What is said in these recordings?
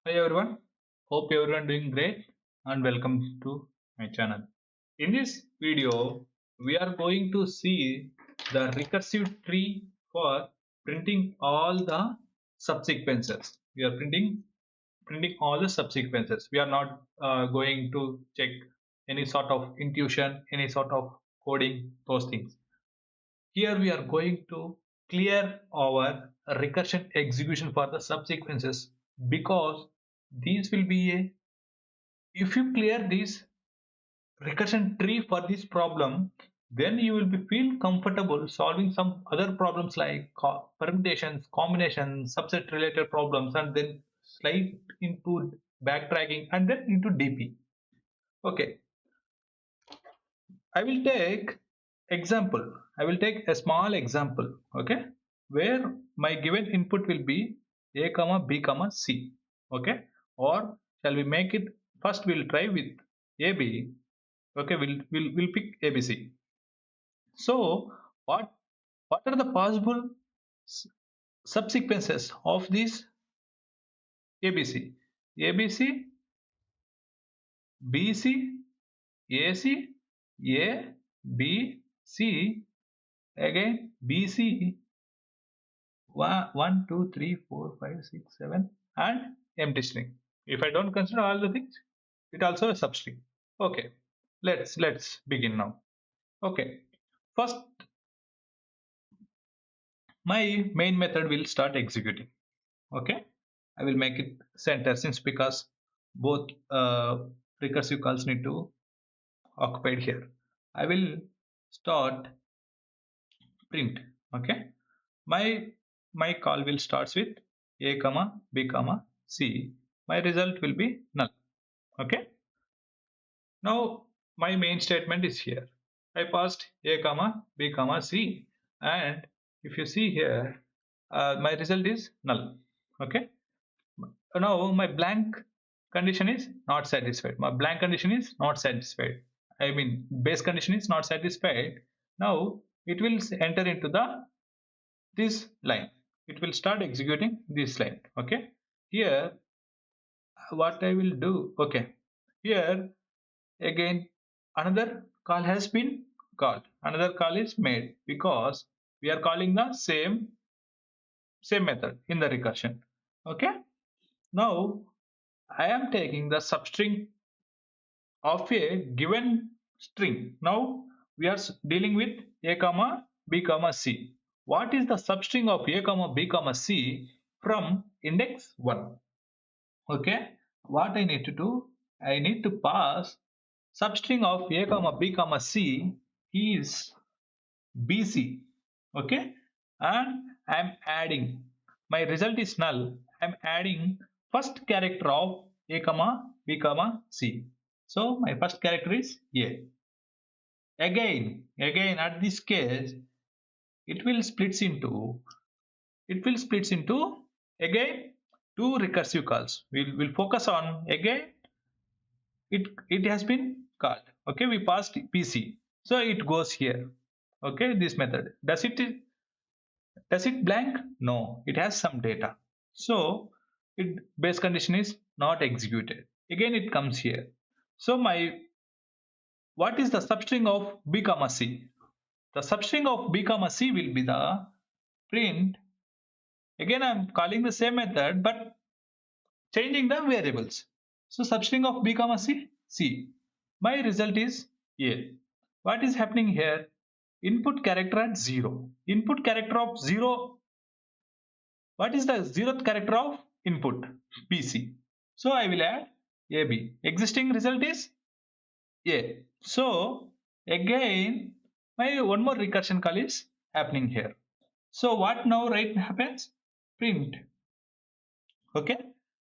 Hi everyone, hope everyone doing great and welcome to my channel. In this video, we are going to see the recursive tree for printing all the subsequences. We are printing all the subsequences. We are not going to check any sort of intuition, any sort of coding, those things. Here we are going to clear our recursion execution for the subsequences because these will be a if you clear this recursion tree for this problem, then you will be feel comfortable solving some other problems like permutations, combinations, subset related problems, and then slide into backtracking and then into DP. Okay, I will take example. I will take a small example. Okay, where my given input will be a comma b comma c. Okay, or shall we make it first? We'll try with ab. Okay, we'll pick abc. So what are the possible s- subsequences of this abc? Abc, bc, ac, a, b, c, again bc, 1, 2, 3, 4, 5, 6, 7, and empty string. If I don't consider all the things, it also a substring. Okay, let's begin now. Okay, first my main method will start executing. Okay, I will make it center since because both recursive calls need to occupied here. I will start print. Okay, my call will starts with a comma b comma c. My result will be null. Okay, now my main statement is here. I passed a comma b comma c, and if you see here, my result is null. Okay, now my blank condition is not satisfied. My blank condition is not satisfied. I mean base condition is not satisfied. Now it will enter into the this line. It will start executing this line. Okay, here what I will do. Okay, here again another call has been called, another call is made because we are calling the same method in the recursion. Okay, now I am taking the substring of a given string. Now we are dealing with a comma b comma c. What is the substring of a comma b comma c from index 1? Okay, what I need to do, I need to pass substring of a comma b comma c is bc. Okay, and I'm adding, my result is null, I'm adding first character of a comma b comma c. So my first character is a. Again at this case it will splits into again two recursive calls. We'll focus on again it has been called. Okay, we passed pc, so it goes here. Okay, this method does it blank? No, it has some data. So it base condition is not executed. Again it comes here. So my what is the substring of b comma c? The substring of b comma c will be the print. Again I'm calling the same method but changing the variables. So substring of b comma c, c. My result is a. What is happening here? Input character at 0. Input character of 0. What is the zeroth character of input? BC. So I will add AB. Existing result is A. So again, my one more recursion call is happening here. So what now right happens? Print. Okay,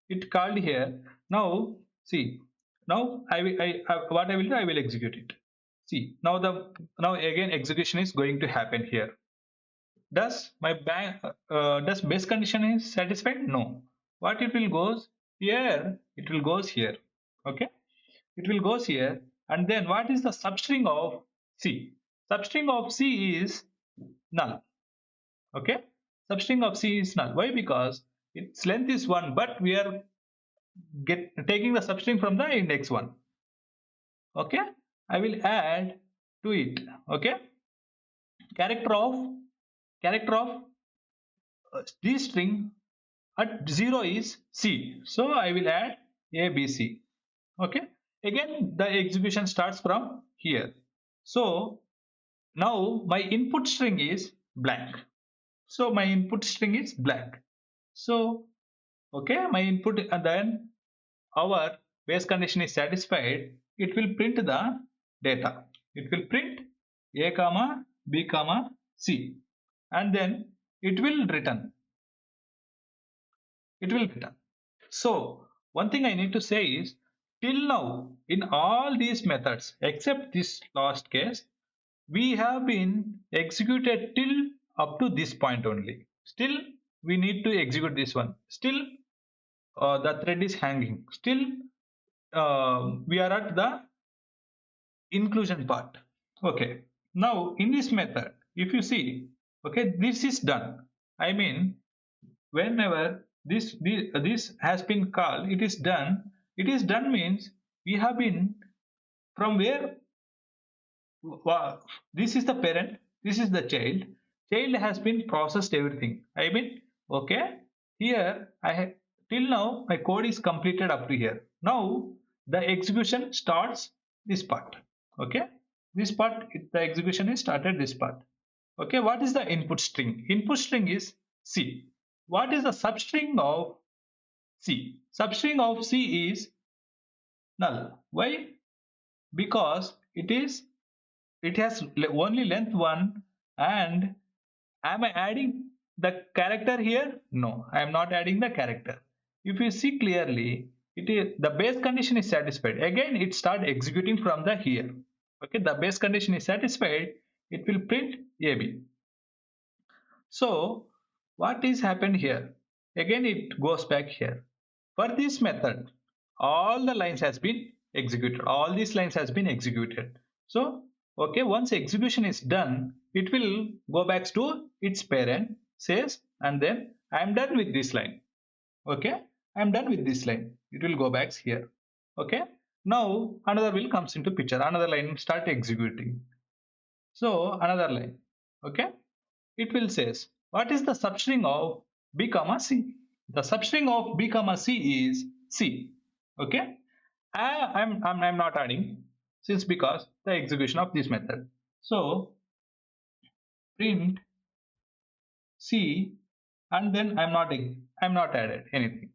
it called here. Now see. Now what I will do? I will execute it. See now again execution is going to happen here. Does base condition is satisfied? No. What it will goes here? It will goes here. Okay, it will goes here, and then what is the substring of C? Substring of C is null. Okay, substring of C is null. Why? Because its length is 1, but we are taking the substring from the index 1. Okay, I will add to it. Okay, character of character of this string at 0 is C, so I will add ABC. Okay, again the execution starts from here. So now my input string is blank. So my input string is blank. So okay, my input, and then our base condition is satisfied, it will print the data. It will print A comma B comma C, and then it will return. It will return. So one thing I need to say is, till now in all these methods except this last case, we have been executed till up to this point only. Still we need to execute this one. Still the thread is hanging. Still we are at the inclusion part. Okay, now in this method, if you see, okay, this is done. I mean, whenever this has been called, it is done. It is done means we have been from where. This is the parent, this is the child has been processed everything. I mean, okay, here I have, till now my code is completed up to here. Now the execution starts this part. Okay, this part, the execution is started this part. Okay, what is the input string? Input string is C. What is the substring of C? Substring of C is null. Why? Because it has only length 1. And am I adding the character here? No, I am not adding the character. If you see clearly, it is the base condition is satisfied. Again it start executing from the here. Okay, the base condition is satisfied, it will print AB. So what is happened here? Again it goes back here. For this method, all the lines has been executed. All these lines has been executed. So okay, once execution is done, it will go back to its parent, says, and then I am done with this line. Okay, I am done with this line. It will go back here. Okay. Now another will comes into picture. Another line start executing. So another line. Okay, it will says what is the substring of B comma C. The substring of B comma C is C. Okay, I'm not adding, since because the execution of this method. So print C, and then I'm not added anything.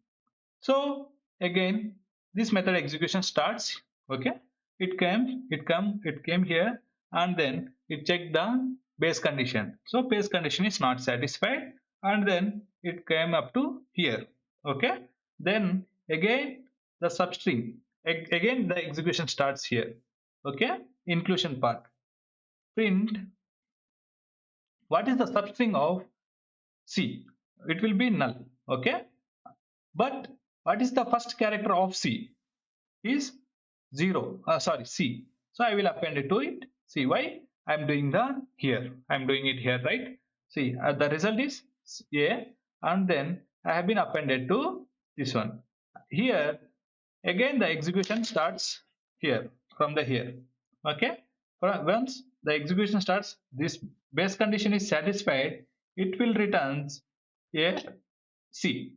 So again this method execution starts. Okay, it came here, and then it checked the base condition. So base condition is not satisfied, and then it came up to here. Okay, then again the substring, again the execution starts here. Okay, inclusion part, print what is the substring of C. It will be null. Okay, but what is the first character of C? Is 0, sorry, C. So I will append it to it. See why I'm doing the here. I'm doing it here, right? See, the result is A, and then I have been appended to this one. Here, again the execution starts here, from the here. Okay? Once the execution starts, this base condition is satisfied, it will returns A, C.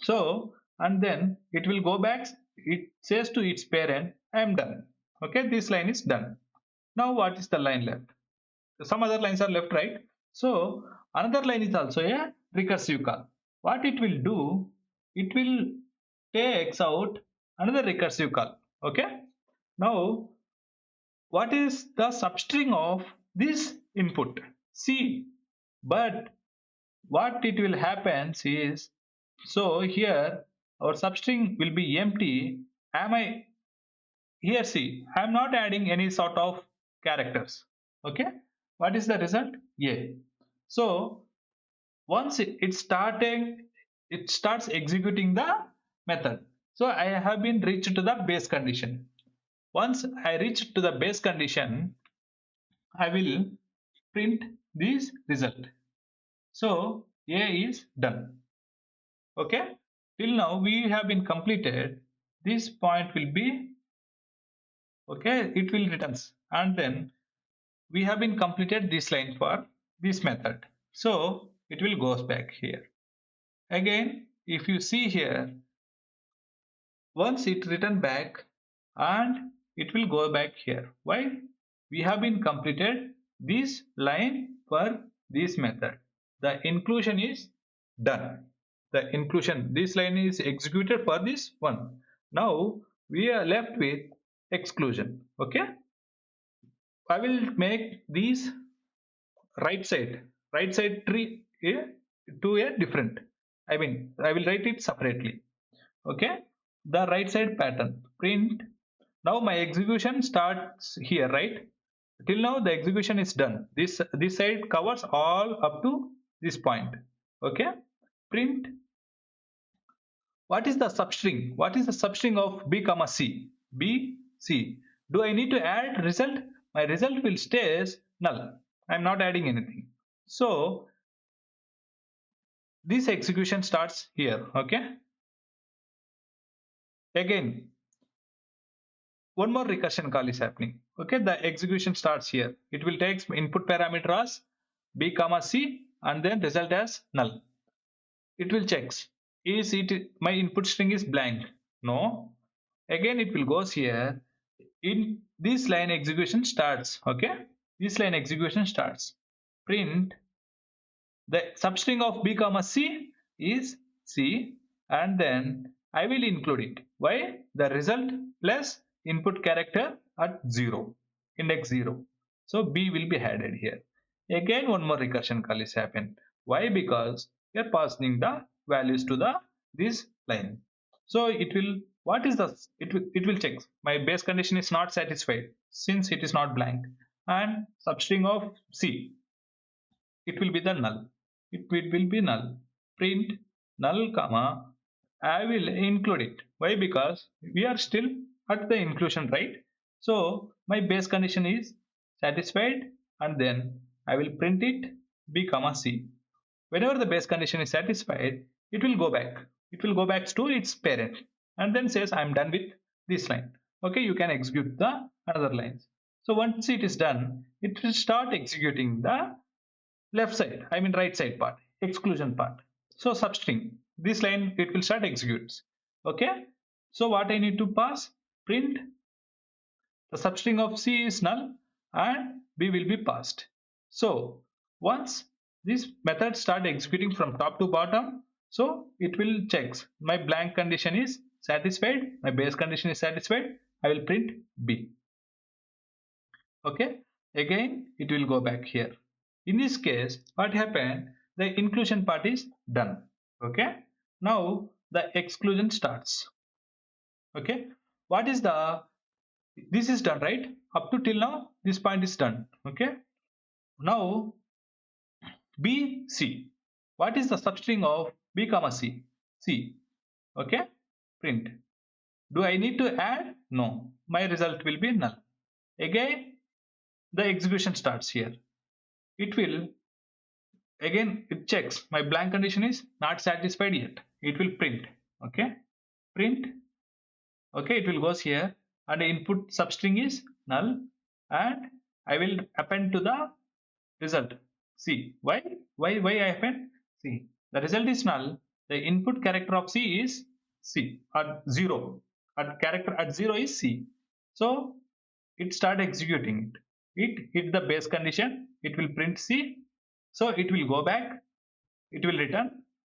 So, and then it will go back, it says to its parent, I am done. Okay, this line is done. Now what is the line left? Some other lines are left, right? So another line is also a recursive call. What it will do, it will takes out another recursive call. Okay, now what is the substring of this input? C. But what it will happen is, so here our substring will be empty. Am I here? See, I am not adding any sort of characters. Okay, what is the result? A. So once it starts executing the method. So I have been reached to the base condition. Once I reach to the base condition, I will print this result. So A is done. Okay, till now we have been completed. This point will be, okay, it will returns, and then we have been completed this line for this method, so it will goes back here. Again, if you see here, once it return back, and it will go back here. Why? We have been completed this line for this method. The inclusion is done. The inclusion, this line is executed for this one. Now we are left with exclusion. Okay, I will make these right side tree to a different. I mean, I will write it separately. Okay, the right side pattern print. Now my execution starts here, right? Till now the execution is done. This side covers all up to this point. Okay, print. What is the substring? What is the substring of b comma c? B c. Do I need to add result? My result will stay as null. I'm not adding anything. So this execution starts here. Okay, again one more recursion call is happening. Okay, the execution starts here. It will take input parameter as b comma c and then result as null. It will checks, is it my input string is blank? No. Again it will goes here. In this line execution starts. Okay, this line execution starts. Print the substring of b comma c is c, and then I will include it. Why? The result plus input character at 0, index 0. So b will be added here. Again one more recursion call is happened. Why? Because we are passing the values to the this line. So it will, what is the, it will check my base condition is not satisfied since it is not blank, and substring of c, it will be the null. It will be null. Print null comma, I will include it. Why? Because we are still at the inclusion, right? So my base condition is satisfied, and then I will print it b comma c. Whenever the base condition is satisfied, it will go back. It will go back to its parent and then says I'm done with this line. Okay, you can execute the another lines. So once it is done, it will start executing the left side, I mean right side part, exclusion part. So substring, this line it will start executes. Okay, so what I need to pass? Print the substring of c is null and b will be passed. So once this method start executing from top to bottom, so it will checks my blank condition is satisfied, my base condition is satisfied, I will print b. Okay, again it will go back here. In this case what happened, the inclusion part is done. Okay, now the exclusion starts. Okay, what is the, this is done, right? Up to till now this point is done. Okay, now b c, what is the substring of b comma c? C. Okay, print. Do I need to add? No, my result will be null. Again the execution starts here. It will, again it checks my blank condition is not satisfied yet, it will print. Okay, print. Okay, it will goes here, and the input substring is null, and I will append to the result. See why I append? See, the result is null, the input character of c is c at 0, at character at 0 is c. So it start executing it. It hit the base condition, it will print c. So it will go back, it will return,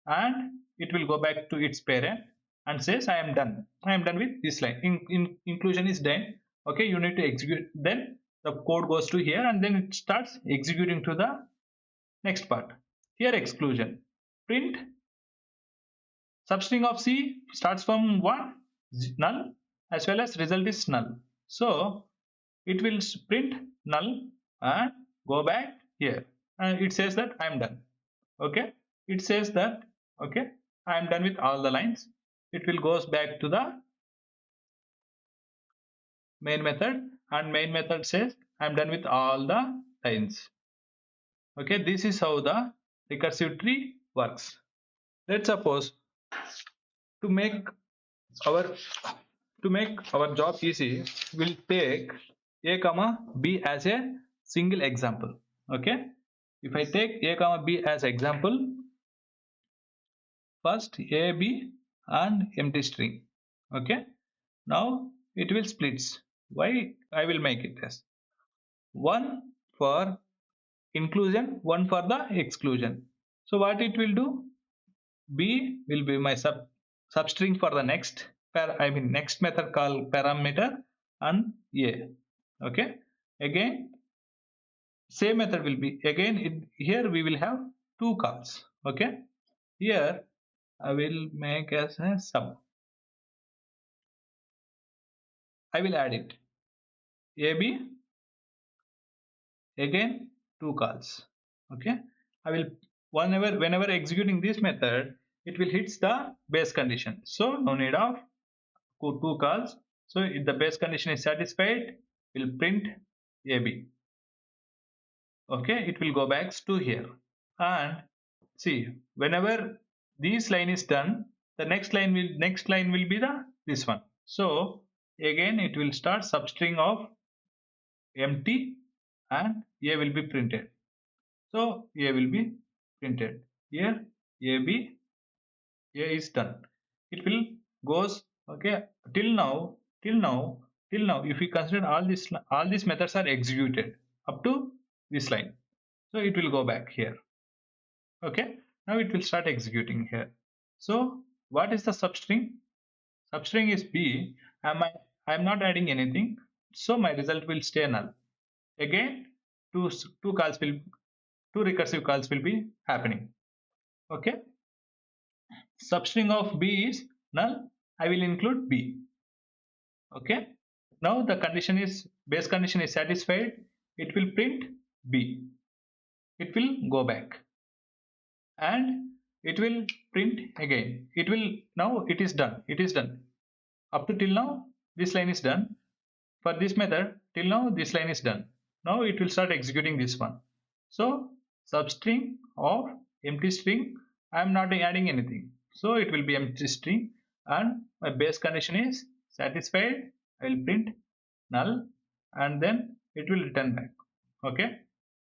and it will go back to its parent and says I am done, I am done with this line. Inclusion is done. Okay, you need to execute, then the code goes to here and then it starts executing to the next part. Here exclusion, print substring of c starts from 1, null, as well as result is null. So it will print null and go back here, and it says that I am done. Okay, it says that okay, I am done with all the lines. It will goes back to the main method, and main method says I am done with all the lines. Okay, this is how the recursive tree works. Let's suppose To make our job easy, we'll take a comma b as a single example. Okay, if I take a comma b as example, first a b and empty string. Okay, now it will splits. Why? I will make it as one for inclusion, one for the exclusion. So what it will do, b will be my substring for the next next method called parameter, and a. Okay, again same method will be again here we will have two calls. Okay, here I will make as a sub. I will add it ab, again two calls. Okay, I will whenever executing this method, it will hits the base condition, so no need of two calls. So if the base condition is satisfied, will print ab. Okay, it will go back to here. And see, whenever this line is done, the next line will be the this one. So again it will start substring of empty, and a will be printed. So a will be printed here. ab, a is done. It will goes. Okay, till now, if we consider all these methods are executed up to this line, so it will go back here. Okay, now it will start executing here. So what is the substring? Substring is b. I am not adding anything, so my result will stay null. Again two calls will two recursive calls will be happening. Okay, substring of b is null. I will include b. Okay, now the condition is base condition is satisfied. It will print b. It will go back and it will print again. It will, now it is done. It is done. Up to till now this line is done. For this method till now this line is done. Now it will start executing this one. So substring of empty string, I am not adding anything, so it will be empty string, and my base condition is satisfied. I will print null and then it will return back. Okay,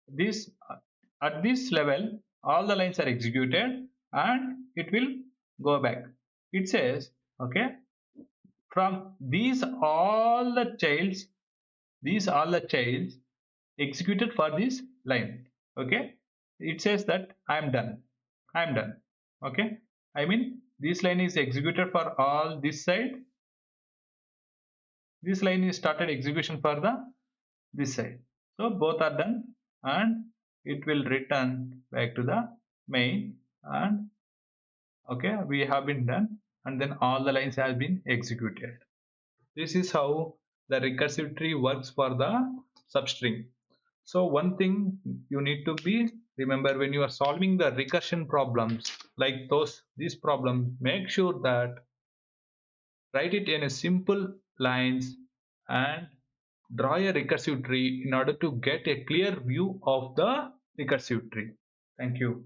this at this level all the lines are executed and it will go back. It says, okay, from these all the childs executed for this line. Okay, it says that I am done. Okay, I mean this line is executed for all this side, this line is started execution for the this side, so both are done and it will return back to the main. And okay, we have been done, and then all the lines have been executed. This is how the recursive tree works for the substring. So one thing you need to be remember when you are solving the recursion problems like these problems, make sure that write it in a simple lines and draw a recursive tree in order to get a clear view of the recursive tree. Thank you.